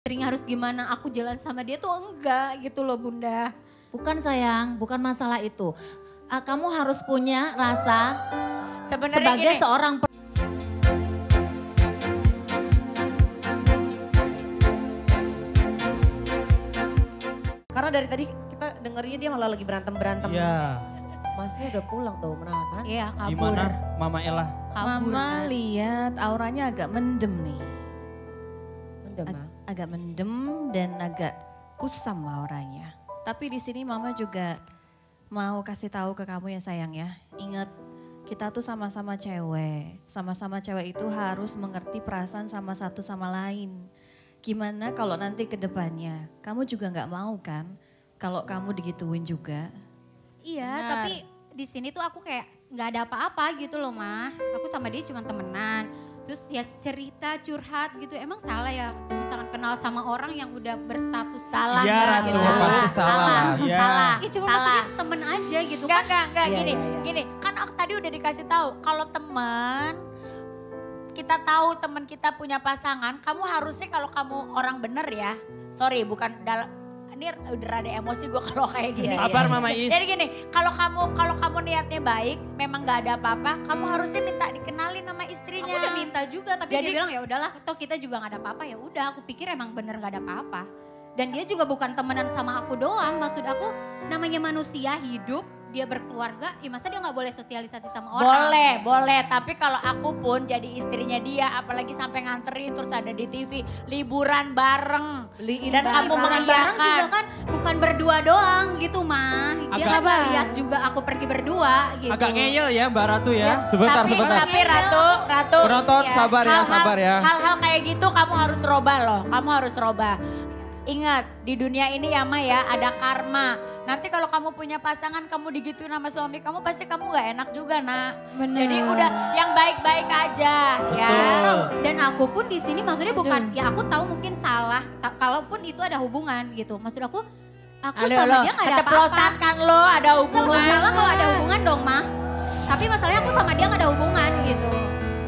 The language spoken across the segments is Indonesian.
istrinya harus gimana, aku jalan sama dia tuh enggak gitu loh Bunda. Bukan sayang, bukan masalah itu. Kamu harus punya rasa Sebenarnya sebagai gini, seorang Karena dari tadi kita dengerinnya dia malah lagi berantem-berantem. Iya. Masnya udah pulang tuh, menang kan? Iya kabur. Gimana Mama Ella? Kabur. Mama lihat auranya agak mendem nih. Mendem ah. Agak mendem dan agak kusam auranya. Tapi di sini Mama juga mau kasih tahu ke kamu ya sayang ya. Ingat kita tuh sama-sama cewek. Sama-sama cewek itu harus mengerti perasaan sama satu sama lain. Gimana kalau nanti ke depannya kamu juga nggak mau kan kalau kamu digituin juga. Iya, Benar. tapi di sini tuh aku kayak nggak ada apa-apa gitu loh mah. Aku sama dia cuma temenan. Terus ya cerita, curhat gitu. Emang salah ya misalkan kenal sama orang yang udah berstatus Salah Iya, nggak? Ratu, Salah. pasti salah. Iya. Salah. Ih cuma Salah. maksudnya temen aja gitu Enggak, kan. enggak, Iya, gini, iya, iya. gini. Kan aku tadi udah dikasih tahu, kalau teman, kita tahu teman kita punya pasangan, kamu harusnya kalau kamu orang bener ya, sorry bukan dalam, ini udah rada emosi gue kalau kayak gini. Iya, Sabar Mama Is. Jadi gini, kalau kamu niatnya baik, memang gak ada apa-apa, kamu harusnya minta dikenalin sama istrinya. Aku udah minta juga tapi Jadi- dia bilang ya udahlah toh kita juga nggak ada apa-apa ya udah aku pikir emang bener nggak ada apa-apa. Dan dia juga bukan temenan sama aku doang, maksud aku namanya manusia hidup, dia berkeluarga, ya masa dia nggak boleh sosialisasi sama orang? Boleh. Tapi kalau aku pun jadi istrinya dia, apalagi sampai nganterin terus ada di TV, liburan bareng. Beliin Dan kamu Liburan bareng juga mengiyakan. kan bukan berdua doang gitu mah. Dia Agak- kan nggak lihat juga aku pergi berdua gitu. Agak ngeyel ya Mbak Ratu ya. Tapi Ratu, Penonton Ya, sabar ya, hal-hal- sabar ya. Hal-hal kayak gitu kamu harus robah loh, kamu harus robah. Ingat di dunia ini ya Ma ya ada karma. Nanti kalau kamu punya pasangan kamu digituin sama suami kamu pasti kamu gak enak juga nak. Jadi udah yang baik-baik aja ya. Betul. Dan aku pun di sini maksudnya bukan ya aku tahu mungkin salah. Kalaupun itu ada hubungan gitu. Maksud aku sama dia nggak ada apa-apa. keceplosan kan lo ada Gak usah hubungan. salah kalau ada hubungan dong mah. Tapi masalahnya aku sama dia gak ada hubungan gitu.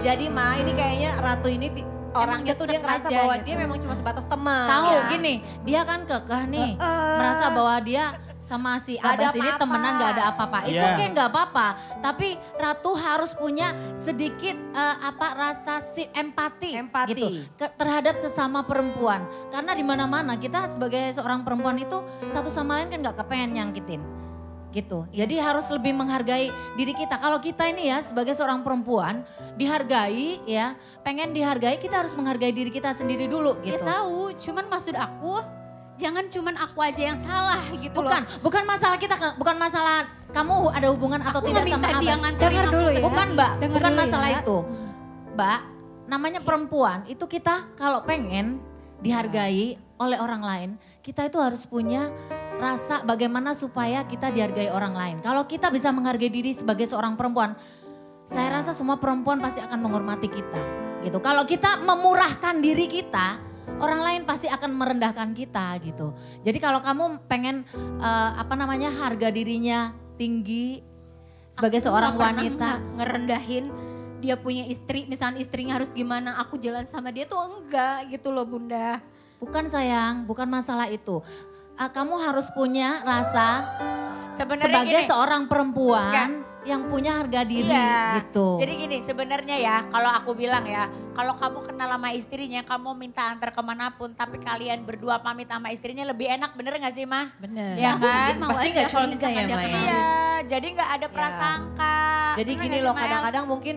Jadi Ma ini kayaknya Ratu ini orangnya tuh dia deket ngerasa aja bahwa gitu. dia memang cuma sebatas teman. tahu ya. gini, dia kan kekeh nih, Heeh. merasa bahwa dia sama si Gak ada Abbas ini apa-apa. temenan gak ada apa-apa. It's Iya. okay gak apa-apa, tapi Ratu harus punya sedikit rasa empati, Empati. gitu terhadap sesama perempuan. Karena di mana-mana kita sebagai seorang perempuan itu satu sama lain kan gak kepengen nyangkitin. Gitu. Jadi harus lebih menghargai diri kita. Kalau kita ini ya sebagai seorang perempuan dihargai ya, pengen dihargai kita harus menghargai diri kita sendiri dulu Ya gitu. tahu, cuman maksud aku jangan cuman aku aja yang salah gitu Bukan, loh. bukan masalah kita, bukan masalah kamu ada hubungan atau Aku tidak nggak sama minta dia Abbas. nganterin Dengar aku dulu ke ya. Bukan Mbak, Dengar bukan dulu masalah ya. itu. Mbak, namanya perempuan itu kita kalau pengen dihargai oleh orang lain, kita itu harus punya rasa bagaimana supaya kita dihargai orang lain. Kalau kita bisa menghargai diri sebagai seorang perempuan, saya rasa semua perempuan pasti akan menghormati kita. Gitu. Kalau kita memurahkan diri kita, orang lain pasti akan merendahkan kita gitu. Jadi kalau kamu pengen harga dirinya tinggi sebagai Aku seorang nggak pernah wanita, ngerendahin dia punya istri, misalnya istrinya harus gimana, aku jalan sama dia tuh enggak gitu loh Bunda. bukan sayang, bukan masalah itu. Kamu harus punya rasa Sebenarnya sebagai gini, seorang perempuan yang punya harga diri Iya. gitu. Jadi gini sebenarnya ya kalau aku bilang ya, kalau kamu kenal sama istrinya kamu minta antar kemanapun tapi kalian berdua pamit sama istrinya lebih enak bener gak sih Mah? Bener. Ya Aku kan? mungkin mau Pasti aja nggak kalau curiga misalkan ya, dia Maya? kenal. Iya, jadi nggak ada prasangka. Jadi Bener gini nggak loh sih, Maya? kadang-kadang mungkin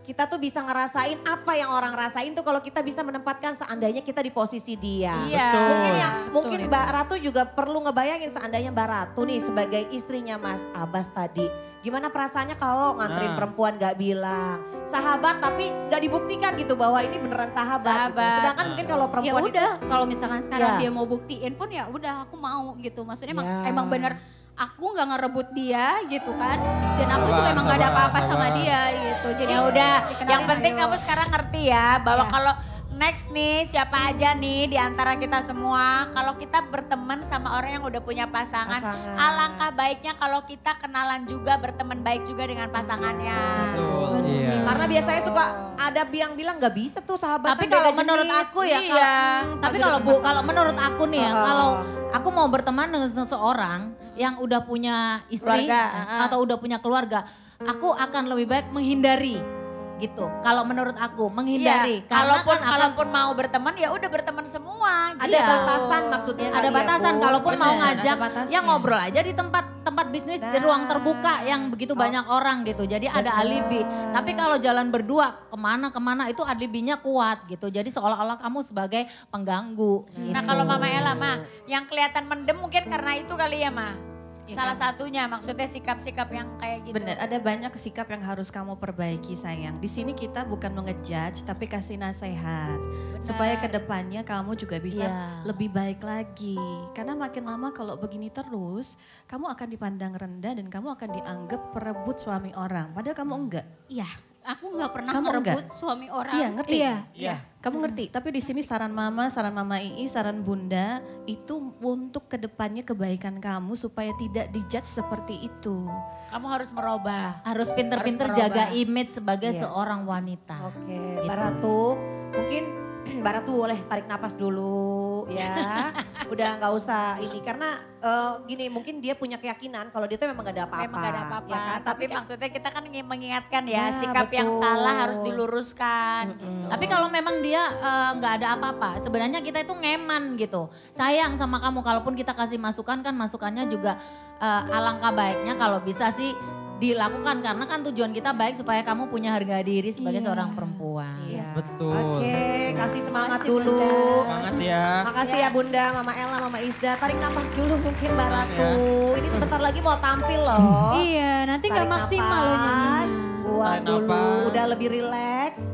kita tuh bisa ngerasain apa yang orang rasain tuh kalau kita bisa menempatkan seandainya kita di posisi dia. Iya. Betul. Mungkin itu. Mbak Ratu juga perlu ngebayangin seandainya Mbak Ratu nih sebagai istrinya Mas Abbas tadi. Gimana perasaannya kalau nganterin Nah. perempuan gak bilang. Sahabat tapi gak dibuktikan gitu bahwa ini beneran sahabat. Gitu. Sahabat. Sedangkan mungkin kalau Ya perempuan udah, kalau misalkan sekarang Ya. dia mau buktiin pun ya udah aku mau gitu. Maksudnya Ya. emang bener aku nggak ngerebut dia gitu kan. Dan aku juga Sabar, emang gak ada sabar, apa-apa sama sabar. dia gitu. Jadi Ya udah, dikenalin, yang penting ayo. kamu sekarang ngerti ya bahwa Ya. kalau next nih siapa aja nih di antara kita semua. Kalau kita berteman sama orang yang udah punya pasangan. Alangkah baiknya kalau kita kenalan juga, berteman baik juga dengan pasangannya. Betul. Iya. Karena biasanya suka ada yang bilang nggak bisa tuh sahabatan Tapi kalau beda menurut jenis. aku ya, Iya. tapi kalau Bu, kalau menurut aku nih ya, kalau aku mau berteman dengan seseorang yang udah punya istri Keluarga, atau udah punya keluarga, aku akan lebih baik menghindari gitu. Kalau menurut aku menghindari. Iya, Karena kalaupun kan akan- kalaupun mau berteman ya udah berteman semua. Ada Iya. batasan maksudnya ada kali ya, batasan, Bu. kalaupun mau Bener, ngajak ada batasnya. ya ngobrol aja di tempat bisnis di ruang terbuka yang begitu banyak orang gitu. Jadi ada alibi. Tapi kalau jalan berdua kemana-kemana itu alibinya kuat gitu. Jadi seolah-olah kamu sebagai pengganggu. Nah gitu. kalau Mama Ella mah yang kelihatan mendem mungkin karena itu kali ya mah. Iya Salah kan? satunya maksudnya sikap-sikap yang kayak gitu. Benar, ada banyak sikap yang harus kamu perbaiki sayang. Di sini kita bukan mengejudge tapi kasih nasihat. Supaya kedepannya kamu juga bisa Iya. lebih baik lagi. Karena makin lama kalau begini terus, kamu akan dipandang rendah dan kamu akan dianggap perebut suami orang. Padahal kamu enggak. Iya, aku nggak pernah Kamu merebut suami orang. Iya, ngerti? Iya. Kamu ngerti, tapi di sini saran Mama Ii, saran Bunda itu untuk kedepannya kebaikan kamu supaya tidak dijudge seperti itu. Kamu harus merubah. Harus pinter-pinter Harus jaga merubah. image sebagai Iya. seorang wanita. Oke, Mbak Ratu, mungkin Mbak Ratu boleh tarik napas dulu ya. Udah nggak usah ini karena gini mungkin dia punya keyakinan kalau dia tuh memang gak ada apa-apa. Memang gak ada apa-apa. ya kan? Tapi kan- maksudnya kita kan ingin mengingatkan ya Nah, sikap yang betul. salah harus diluruskan. Gitu. Tapi kalau memang dia nggak ada apa-apa, sebenarnya kita itu ngeman gitu. Sayang sama kamu, kalaupun kita kasih masukan kan masukannya juga alangkah baiknya kalau bisa sih dilakukan. Karena kan tujuan kita baik supaya kamu punya harga diri sebagai seorang perempuan. Iya. Betul. Oke, kasih semangat Makasih, dulu. Bunda. Semangat ya. Makasih ya Bunda, Mama Ella, Mama Isda. Tarik napas dulu mungkin Mbak Ratu. Ini sebentar lagi mau tampil loh. Iya, nanti nggak Tarik maksimal loh napas, nyanyinya. Buang Tarik dulu, napas. udah lebih rileks.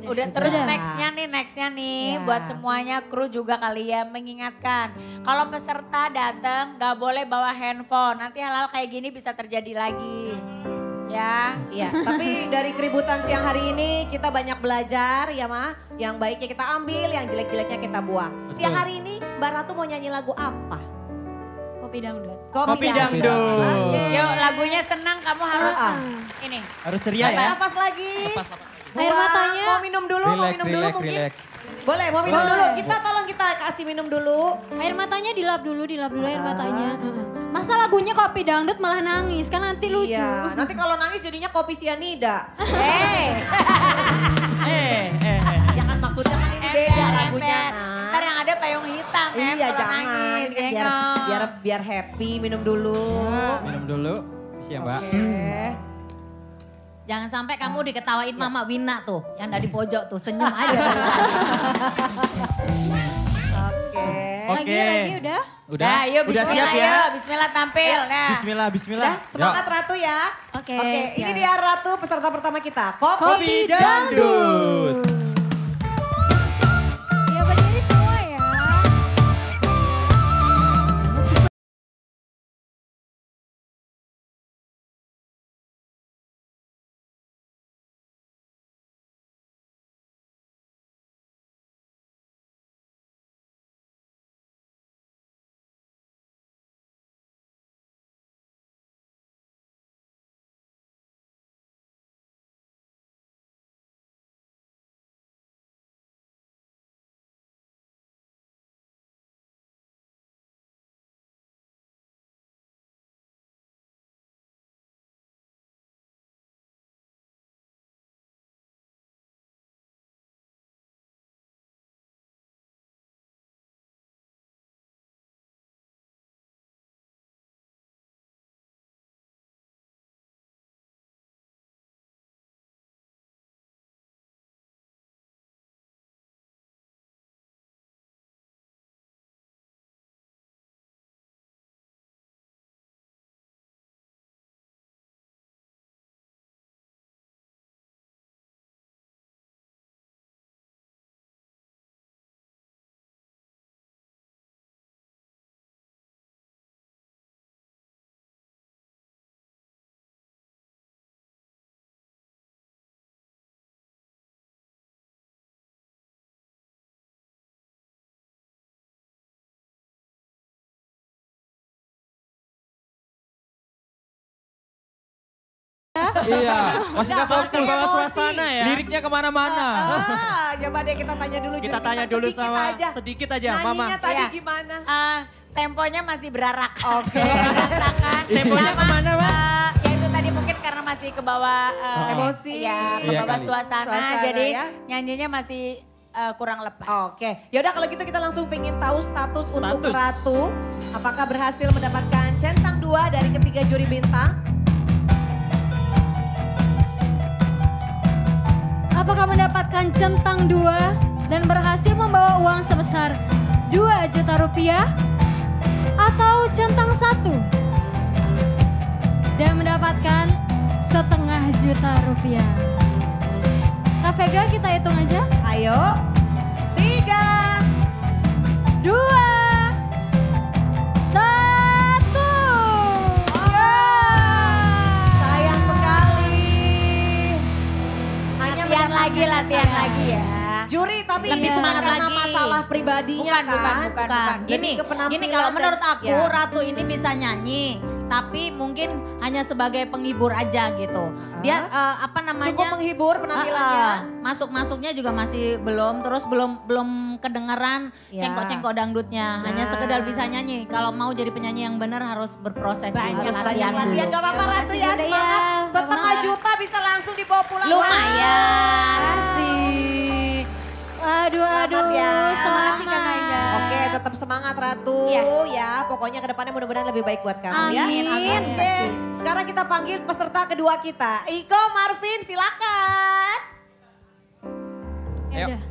Udah terus Udah. nextnya nih Ya. buat semuanya kru juga kali ya mengingatkan. Kalau peserta datang gak boleh bawa handphone, nanti hal-hal kayak gini bisa terjadi lagi. Ya. Iya, tapi dari keributan siang hari ini kita banyak belajar ya Ma. Yang baiknya kita ambil, yang jelek-jeleknya kita buang. Betul. Siang hari ini Mbak Ratu mau nyanyi lagu apa? Kopi dangdut. Kopi dangdut. Oke. Yuk lagunya senang kamu harus ini. Harus ceria Tarik ya. nafas lagi. Air Buang. matanya. Mau minum dulu, mau minum dulu mungkin. Boleh, mau minum dulu. Kita tolong kita kasih minum dulu. Air matanya dilap dulu air matanya. Masa lagunya kopi dangdut malah nangis, kan nanti lucu. Iya, nanti kalau nangis jadinya kopi sianida. Ya kan maksudnya kan ini beda lagunya. Ntar yang ada payung hitam ya Iya kalau jangan, nangis. Ini kan biar happy minum dulu. Minum dulu. Bisa ya Mbak. Oke. Jangan sampai kamu diketawain Mama Wina tuh, yang dari pojok tuh, senyum aja. Oke. Lagi udah. Udah. Nah, yuk Udah bismillah siap ya. yuk, bismillah tampil. Nah. Bismillah, bismillah. Udah, semangat Ratu ya. Oke, Oke, ini siap. dia Ratu peserta pertama kita. Kopi dangdut. Iya, masih Nggak, gak fokus masih bawa emosi. suasana ya. Liriknya kemana-mana. Coba deh kita tanya dulu. Kita Jun, tanya bintang dulu sedikit sama aja. sedikit aja, Mama. Nyanyinya tadi Iya. gimana? Temponya masih berarak. Oke. Berantakan. Temponya Sama, kemana, Mbak? ya itu tadi mungkin karena masih ke bawah Emosi. Ya, ke Iya bawah kali. suasana, Suasana, jadi ya. nyanyinya masih kurang lepas. Oke, yaudah kalau gitu kita langsung pengen tahu status untuk Status. Ratu. Apakah berhasil mendapatkan centang 2 dari ketiga juri bintang? Apakah mendapatkan centang 2 dan berhasil membawa uang sebesar 2 juta rupiah? Atau centang 1 dan mendapatkan setengah juta rupiah? Kak Vega kita hitung aja. Ayo, 3, 2, 1. sayang sekali. Hanya Latihan mendapatkan lagi, latihan lagi ya. Juri tapi Lebih bukan semangat karena lagi. masalah pribadinya Bukan, kan. bukan. Gini, Lebih ke penampilan gini kalau dan- menurut aku ya. Ratu ini bisa nyanyi, tapi mungkin hanya sebagai penghibur aja gitu. Dia apa namanya? Cukup menghibur penampilannya. Masuk-masuknya juga masih belum, terus belum kedengeran Ya. cengkok-cengkok dangdutnya. Hanya Nah. sekedar bisa nyanyi. Kalau mau jadi penyanyi yang benar harus berproses dulu, Banyak Harus banyak latihan latihan, dulu. gak apa-apa Ya, Ratu makasih ya, Bunda, semangat. ya. Setengah Semangat. juta bisa langsung dibawa pulang. Lumayan. Asik. Aduh, Selamat ya. semangat. Makasih, Kak Aida. Oke, tetap semangat Ratu Iya. ya. Pokoknya kedepannya mudah-mudahan lebih baik buat kamu ya. Amin, amin. Oke, sekarang kita panggil peserta kedua kita. Iko, Marvin, silakan. Ya Ayo. udah.